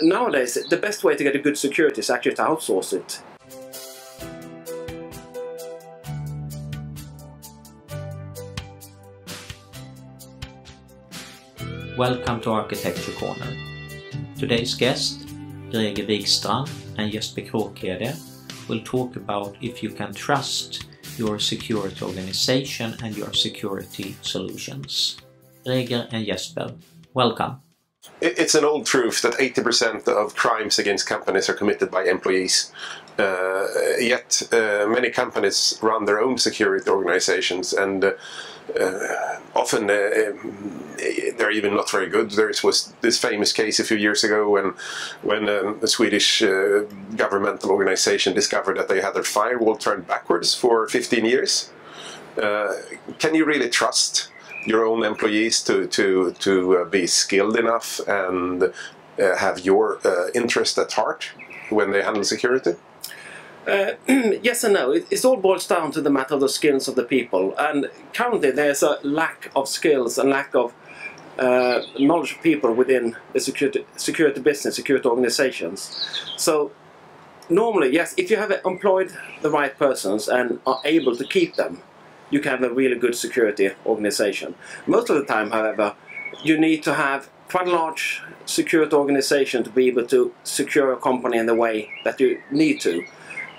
nowadays the best way to get a good security is actually to outsource it. Welcome to Architecture Corner. Today's guest, Greger Wikstrand and Jesper Kråkhede, will talk about if you can trust your security organization and your security solutions. Greger and Jesper, welcome. It's an old truth that 80% of crimes against companies are committed by employees. Yet many companies run their own security organizations, and often they're even not very good. There was this famous case a few years ago when the Swedish governmental organization discovered that they had their firewall turned backwards for 15 years. Can you really trust your own employees to be skilled enough and have your interest at heart when they handle security? Yes and no. It all boils down to the matter of the skills of the people, and currently there's a lack of skills and lack of knowledge of people within the security business, security organizations. So normally, yes, if you have employed the right persons and are able to keep them, you can have a really good security organization. Most of the time, however, you need to have quite a large security organization to be able to secure a company in the way that you need to.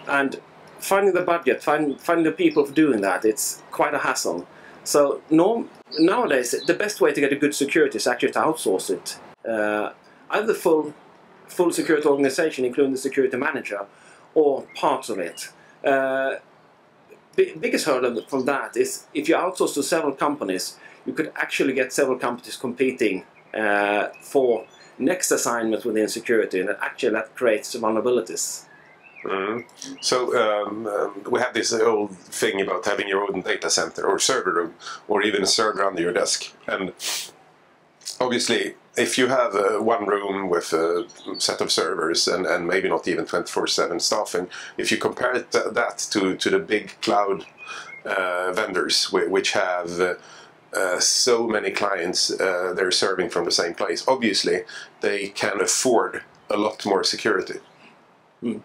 And finding the budget, finding the people for doing that, it's quite a hassle. So nowadays, the best way to get a good security is actually to outsource it. Either the full security organization, including the security manager, or parts of it. Biggest hurdle from that is if you outsource to several companies, you could actually get several companies competing for next assignment within security, and actually that creates vulnerabilities. Mm. So we have this old thing about having your own data center or server room, or even a server under your desk. And obviously, if you have one room with a set of servers and maybe not even 24/7 staffing, if you compare that to the big cloud vendors which have so many clients they're serving from the same place, obviously they can afford a lot more security. Mm.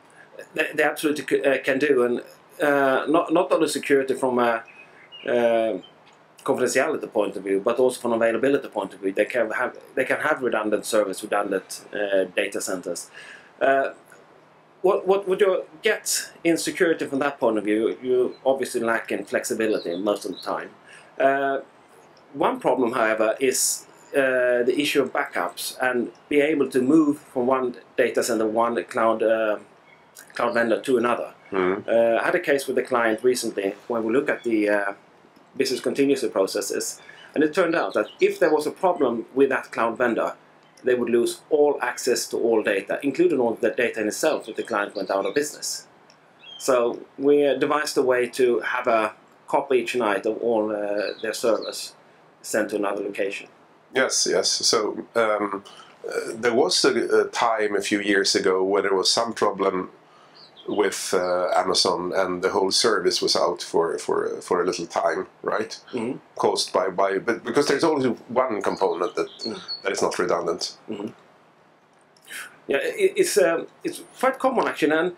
They absolutely can do, and not only security from a confidentiality point of view, but also from availability point of view. They can have redundant servers, redundant data centers. What you get in security from that point of view, you obviously lack in flexibility most of the time. One problem, however, is the issue of backups, and be able to move from one data center, one cloud vendor to another. Mm. I had a case with a client recently when we look at the business continuity processes, and it turned out that if there was a problem with that cloud vendor, they would lose all access to all data, including all the data in itself if the client went out of business. So we devised a way to have a copy each night of all their servers sent to another location. Yes, yes. So there was a time a few years ago when there was some problem with Amazon, and the whole service was out for a little time, right? Mm-hmm. Caused but because there's only one component that is not redundant. Mm-hmm. Yeah, it's quite common actually, and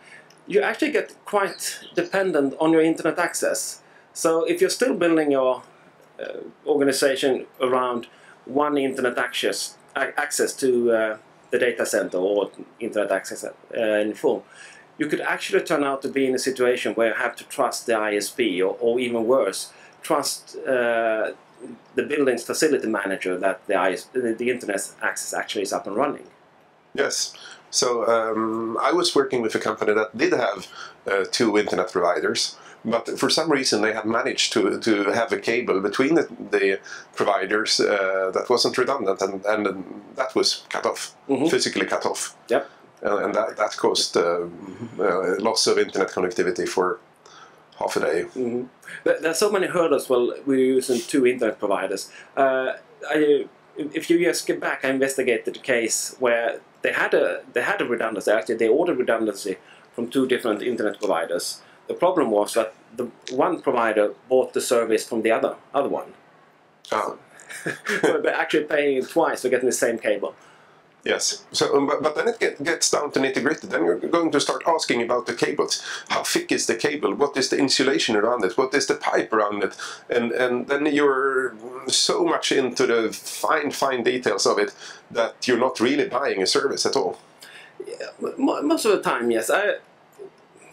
you actually get quite dependent on your internet access. So if you're still building your organization around one internet access to the data center or internet access in full, you could actually turn out to be in a situation where you have to trust the ISP, or even worse, trust the building's facility manager that the internet access actually is up and running. Yes. So I was working with a company that did have two internet providers, but for some reason they had managed to have a cable between the providers that wasn't redundant, and that was cut off, mm-hmm. physically cut off. Yep. And that caused loss of internet connectivity for half a day. Mm-hmm. There are so many hurdles while we're using two internet providers. A few years back, I investigated a case where they had a redundancy. Actually, they ordered redundancy from two different internet providers. The problem was that the one provider bought the service from the other one. Oh. So they're actually paying twice for getting the same cable. Yes. So, but then it gets down to nitty-gritty. Then you're going to start asking about the cables. How thick is the cable? What is the insulation around it? What is the pipe around it? And then you're so much into the fine details of it that you're not really buying a service at all. Yeah, most of the time, yes.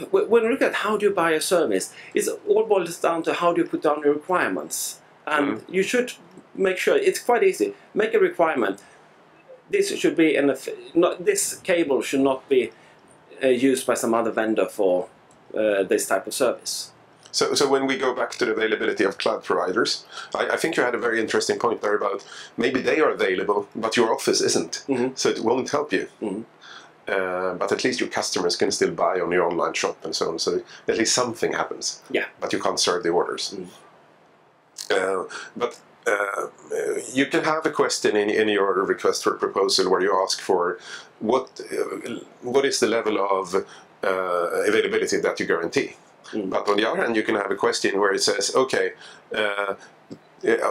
When we look at how do you buy a service, it all boils down to how do you put down your requirements. And you should make sure, it's quite easy, make a requirement. This should be this cable should not be used by some other vendor for this type of service. So when we go back to the availability of cloud providers, I think you had a very interesting point there about maybe they are available, but your office isn't, so it won't help you. But at least your customers can still buy on your online shop and so on, so at least something happens. Yeah. But you can't serve the orders. But you can have a question in your request for proposal where you ask for what is the level of availability that you guarantee. But on the other hand, you can have a question where it says, okay,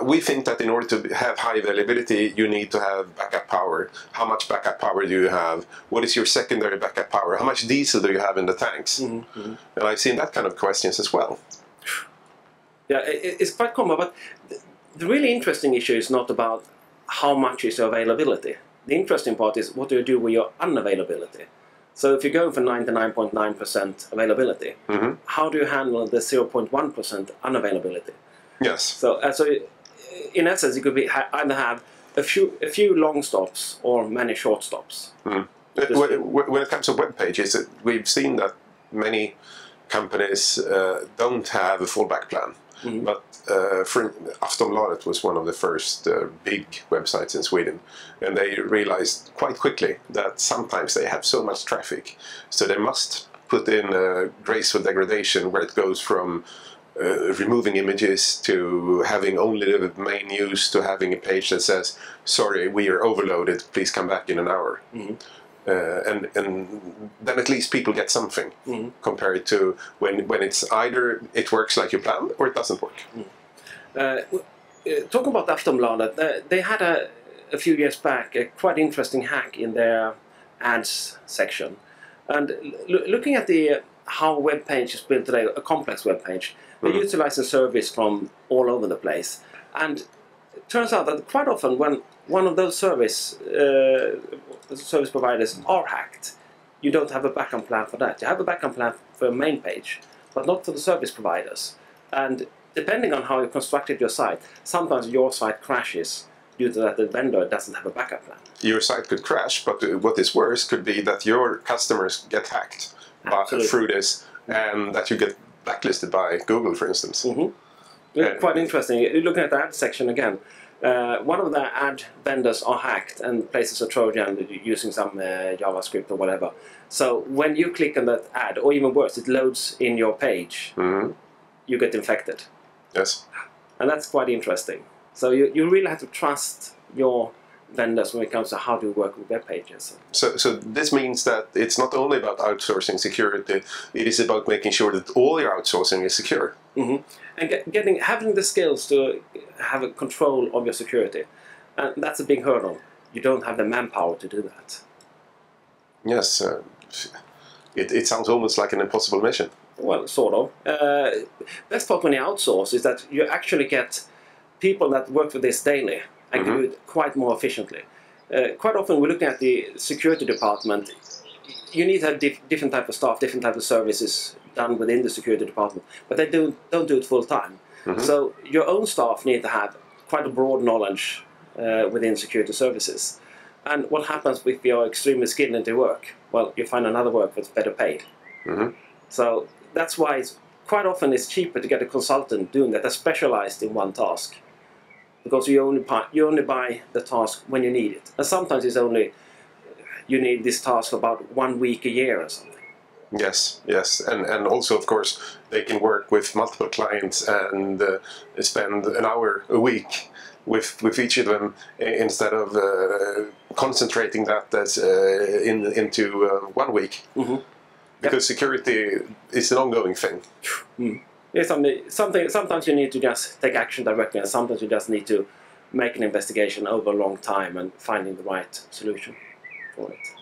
we think that in order to have high availability, you need to have backup power. How much backup power do you have? What is your secondary backup power? How much diesel do you have in the tanks? And I've seen that kind of questions as well. Yeah, it's quite common, but the really interesting issue is not about how much is your availability. The interesting part is what do you do with your unavailability. So if you're going for 99.9% availability, how do you handle the 0.1% unavailability? Yes. So in essence, it could be either have a few long stops or many short stops. When it comes to web pages, we've seen that many companies don't have a fallback plan. But Aftonbladet was one of the first big websites in Sweden, and they realized quite quickly that sometimes they have so much traffic, so they must put in a graceful degradation where it goes from removing images to having only the main news to having a page that says, sorry, we are overloaded, please come back in an hour. And then at least people get something compared to when it's either it works like you planned or it doesn't work. Talking about Aftonbladet, they had a few years back a quite interesting hack in their ads section. And looking at how a web page is built today, a complex web page, they utilize a service from all over the place. And it turns out that quite often when one of those service providers are hacked, you don't have a backup plan for that. You have a backup plan for a main page, but not for the service providers. And depending on how you constructed your site, sometimes your site crashes due to that the vendor doesn't have a backup plan. Your site could crash, but what is worse could be that your customers get hacked through this, and that you get blacklisted by Google, for instance. Quite interesting. Looking at the ad section again, one of the ad vendors are hacked and places a Trojan using some JavaScript or whatever. So when you click on that ad, or even worse, it loads in your page, you get infected. Yes. And that's quite interesting. So you really have to trust your vendors when it comes to how to work with web pages. So this means that it's not only about outsourcing security, it is about making sure that all your outsourcing is secure. And having the skills to have a control of your security. And that's a big hurdle. You don't have the manpower to do that. Yes, it sounds almost like an impossible mission. Well, sort of. Best part when you outsource is that you actually get people that work with this daily and can do it quite more efficiently. Quite often we're looking at the security department. You need to have different type of staff, different type of services done within the security department, but they don't do it full time. So your own staff need to have quite a broad knowledge within security services. And what happens if you are extremely skilled into work? Well, you find another work that's better paid. So that's why quite often it's cheaper to get a consultant doing that, that's specialized in one task. Because you only buy the task when you need it. And sometimes it's only you need this task for about 1 week a year or something. Yes, yes, and also of course they can work with multiple clients and spend an hour a week with each of them instead of concentrating that as into 1 week. Because security is an ongoing thing. It's sometimes you need to just take action directly, and sometimes you just need to make an investigation over a long time and finding the right solution. for it.